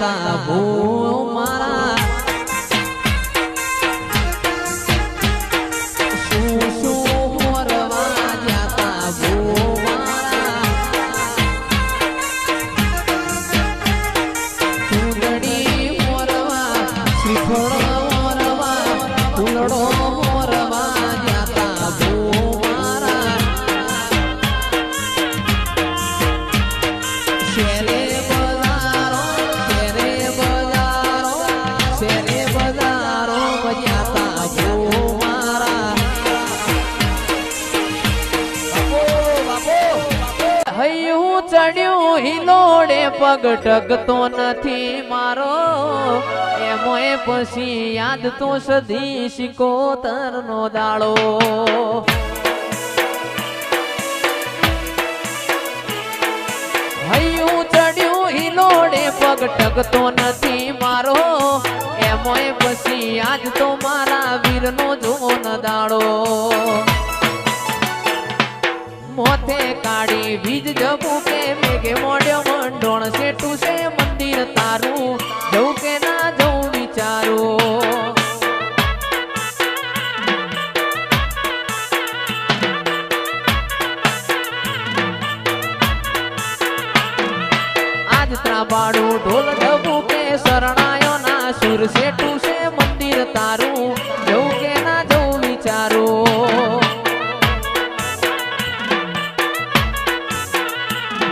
જાતા ભૂ મારા શું શું મોરવા જાતા ભૂ મારા ચૂંદડી મોરવા શ્રીફળ મોરવા ફૂલડો મોરવા જાતા ભૂ મારા શેરે બજારો બજાતા ભૂ મારા હૈયું ચડ્યું હિલોડે પગ ટકતો નથી મારો એમોય પછી યાદ તો સધી શિકોતર નો દાડો હૈયું ચડ્યું હિલોડે પગ ટકતો નથી મારો એમોય પછી આજ તો મારા વીરનો જોન દાડો મોથે કાઢી વીજ જબું કે મેઘે મોડ્યો મંડોણ સેટું છે મંદિર તારું જવું કે ના જવું વિચારું આજ ત્રાબાડું ઢોલ ઢબું કે શરણાયો ના સુર સેટું છે મંદિર તારું જવું કે ના જવું વિચારું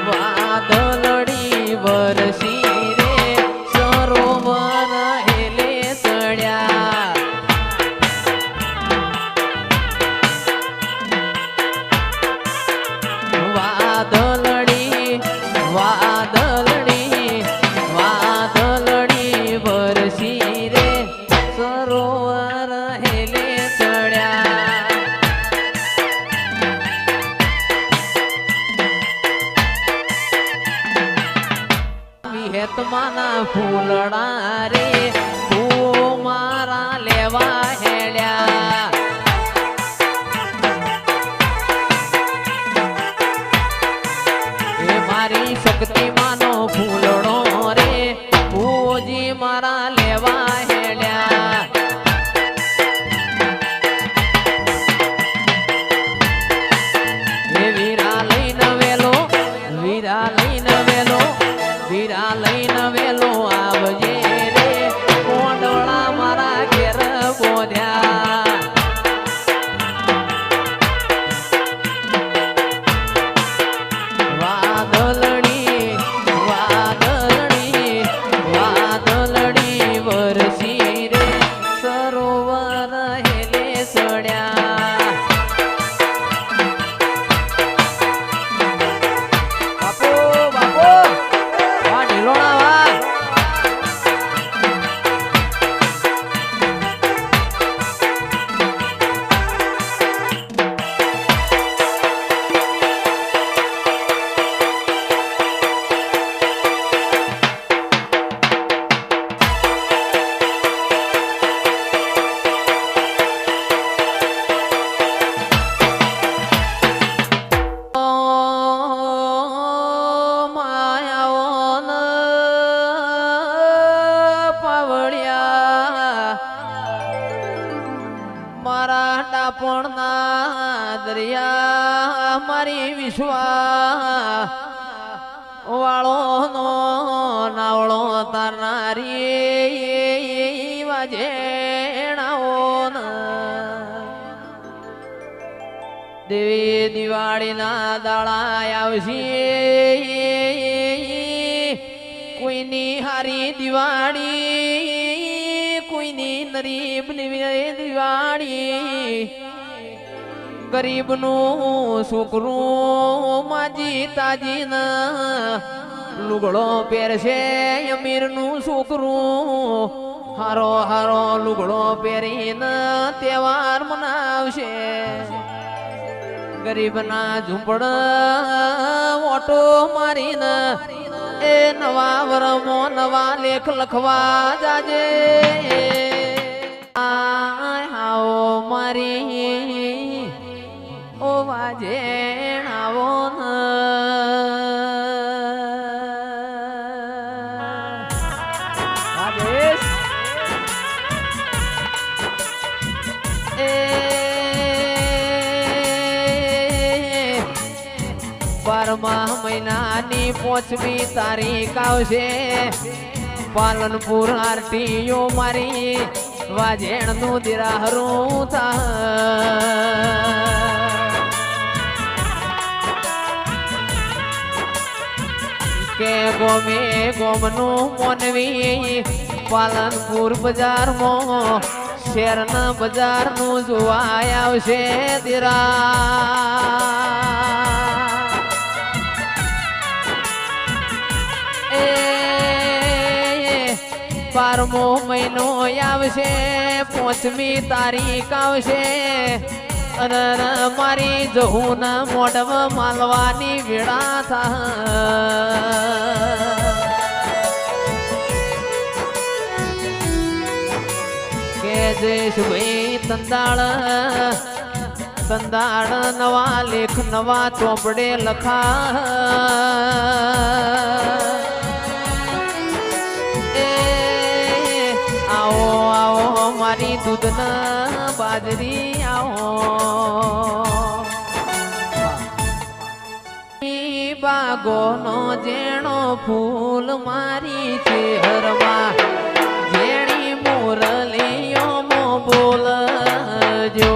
વાદળડી વરસી રે સરોવર હેલે ચડ્યા વાદળડી વરસી રે સરોવર હેલે ચડ્યા વિહેતમાના ફૂલડા રે ભૂ મારા લેવા હેડ્યા એ મારી શક્તિ માનો ફૂલડો રે ભૂજી મારા લેવા હેડ્યા એ વીરા લઈને વેલો વીરા લઈને વેલો આવજે રે કોંડોળા મારા ઘેર બોધ્યા વાદળડી વરસી રે સરોવર હેલે ચડ્યા બાપો ઢીલોણા વા મારા ડાપણના દરિયા મારી વિશ્વા વાળો નો નાવળો તારનારી વાજેણાઓ દેવી દિવાળીના દાડા આવશે કોઈની હારી દિવાળી કોઈની ગરીબની દિવાળી ગરીબનું છોકરું માજી તાજી લુગડો પહેરશે અમીરનું છોકરું હારો હારો લુગડો પહેરીને તહેવાર મનાવશે ગરીબના ઝૂંપડ ઓટો મારીને એ નવા વરમો નવા લેખ લખવા જાજે આવો મારી ઓ વાજેણાવો બારમા મહિનાની 5મી તારીખ આવશે પાલનપુર આરટીઓ મારી વાજેણ નું દિરાહરું કે ગોમે ગોમનું મોનવી પાલનપુર બજારમાં શેરના બજારનું જોવા આવશે દિરા બારમો મહિનો આવશે 5મી તારીખ આવશે અને મારી જહું ના મોઢમાં માલવાની વેળા કે જયેશભાઈ તંદાળ નવા લેખ નવા ચોપડે લખા મારી દૂધના બાજરી આવો બાગોનો જેણો ફૂલ મારી ચેહરમાં જેણી મોરલીઓ મો બોલજો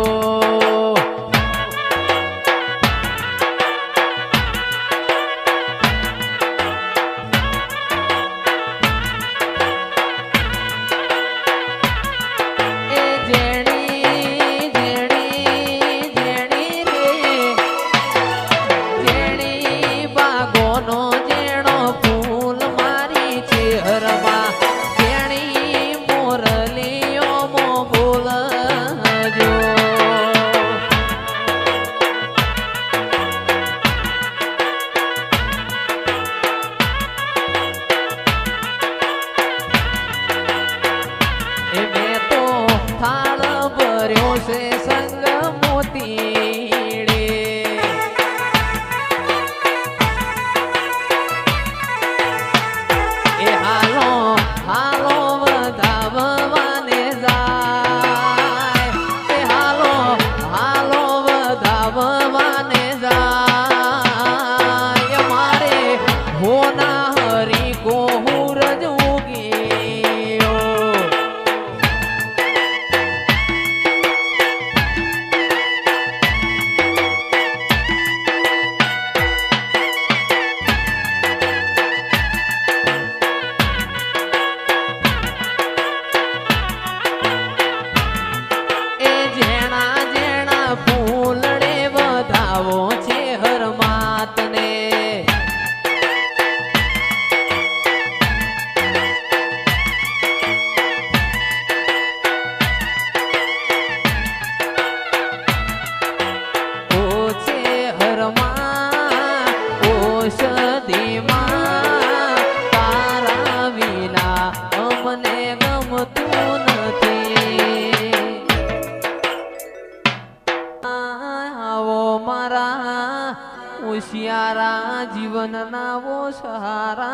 હોશિયારા જીવનના વો સહારા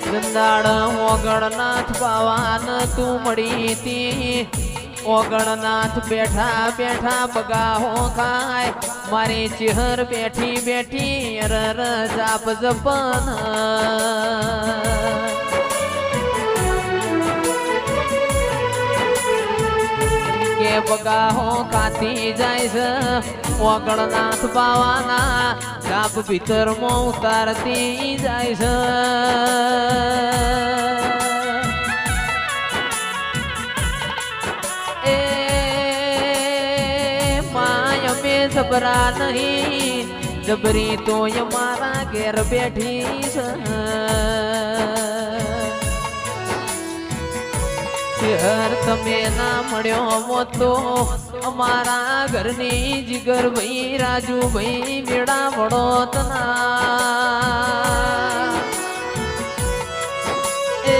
ગંદાળ ઓગણનાથ પાવાન તું મળી તી ઓગણનાથ બેઠા બેઠા બગાહો ખાય મારી ચેહર બેઠી બેઠી અરર જાપ જપન કે બગાહો ખાતી જાય છે ઓગણનાથ બાવાના જાપ ભીતરમાં ઉતારતી જાય છે જબરા નહીં જબરી તો અમારા ઘેર બેઠી છે શહેર તમે ના મળ્યો મો તો અમારા ઘરની જીગર ભાઈ રાજુ ભાઈ મેળા વડોતના એ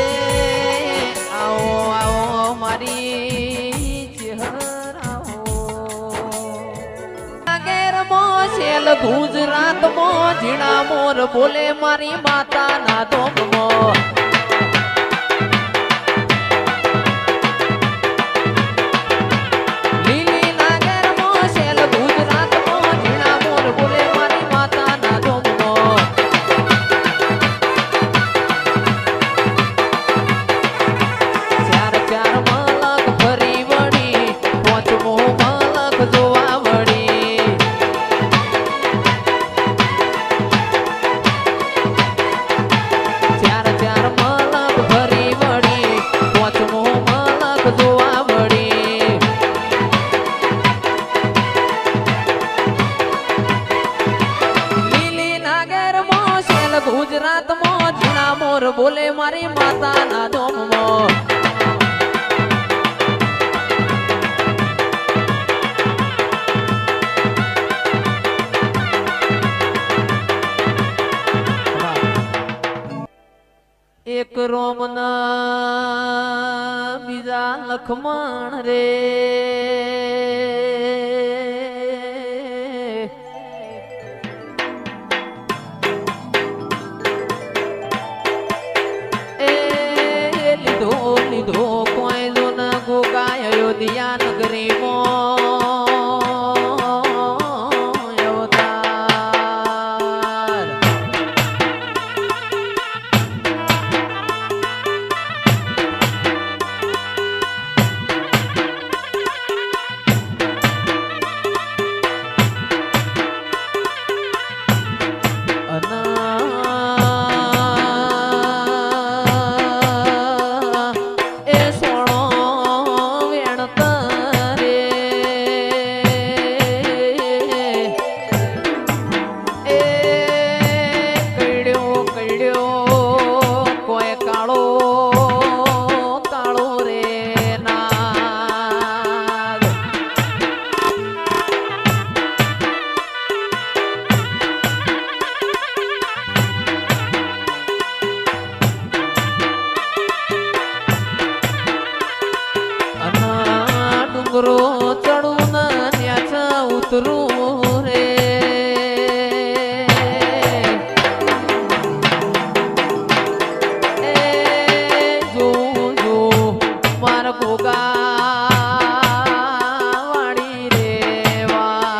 આવો આવો મારી ચહેર ગુજરાતમાં ઝીણા મોર બોલે મારી માતાના ધોમમાં લીલી નાગરમાં શેલ ગુજરાતમાં ઝીણા મોર બોલે મારી માતાના ધોમમાં ચાર ચાર મલક ફરી વળી પાંચમો મલક જોવા વળી ચાર ચાર મલક ફરી વળી પાંચમો મલક જોવા વળી લીલી નાગરમાં શેલ ગુજરાતમાં ઝીણા મોર બોલે મારી માતાના ધોમમાં એક રોમના બીજા લખમણ રે એ લીધો લીધો કોઈ જો ન ગોગાય અયોધ્યા નગરીમાં અવતાર એ સોણો વેણતરે એ કડ્યો કડ્યો કોઈ કાળો કાળો રે નાગ ડુંગરો ચડું ન્યા ઉતરું રે એ જો જો માર ગોગા વાળી રેવા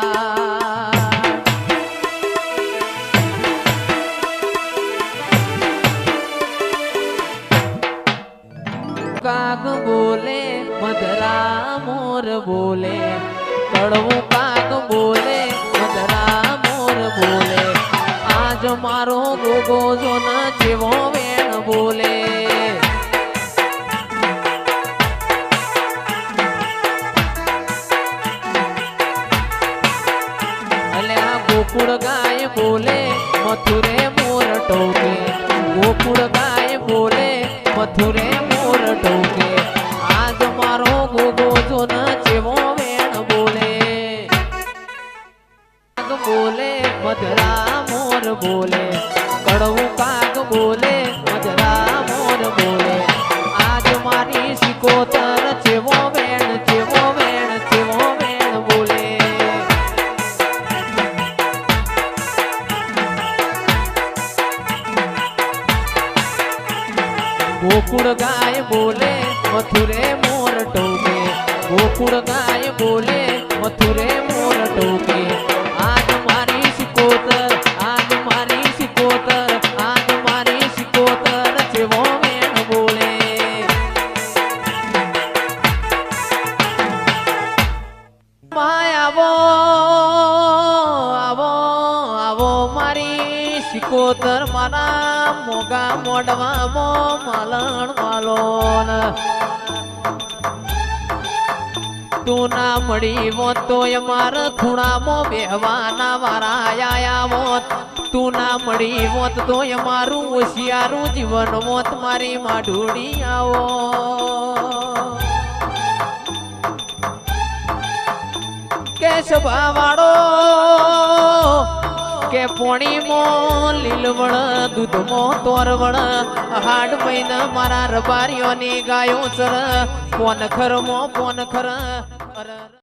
કાગ બોલે મધરા મોર બોલે કડવું કાગ બોલે મધરા મોર બોલે આજ મારો ગોગો જો ન જેવો વેણ બોલે અલ્યા ગોકુળ ગાય બોલે મથુરે મોર ટોકે ગોકુળ ગાય બોલે મથુરે મોર ટોકે આજ મારો ગોગો જો ન જેવો વેણ બોલે કાગ બોલે મધરા મોર બોલે કડવું કાગ બોલે મધરા મોર બોલે આજ મારી સિકોતર જેવો વેણ જેવો વેણ જેવો વેણ બોલે ગોકુળ ગાય બોલે મથુરે મોર ટોકે ગોકુળ ગાય બોલે મથુરે મોર ટોકે આજ મારી સિકોતર આજ મારી સિકોતર આજ મારી સિકોતર જેવો વેણ બોલે માય આવો આવો આવો મારી સિકોતર મારા મોગા મોઢવામાં મલણ વાલોન તું ના મળી હોત તો અમાર ખૂણામાં બેહવાના વારા આયા હોત તું ના મળી હોત તો અમારું હોશિયારું જીવન હોત મારી માઢુડી આવો કે સભાવાળો કે પોણીમાં લીલવણ દૂધમાં તોરવણ હાડ મહિના મારા રબારીઓની ગાયો ચર પોન ખરમાં પોન ખર